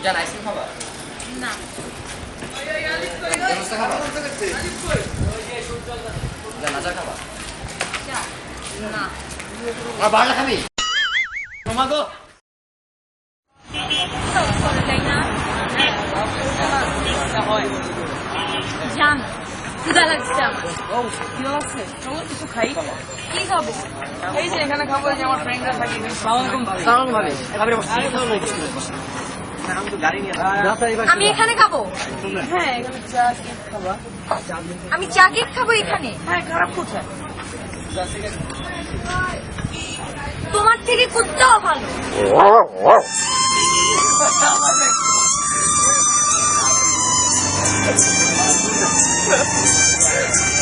জান আইসক্রিম খাবা না সমস্যা খাবা জান আচার খাবা না আর বাড়লা খাবি তোমা গো জান ক্ষুধা লাগছে আমার কি আছে চলো কিছু খাই কি খাবো এই যে এখানে খাবো যে আমার ফ্রেন্ডরা থাকে সালাম ভাবে খাবারে বসে আমি এখানে খাবো হ্যাঁ এখানে চা কেক খাবা আমি চা কেক খাবো এখানে হ্যাঁ খারাপ কোথায় তোমার থেকে কুত্তাও ভালো Oh,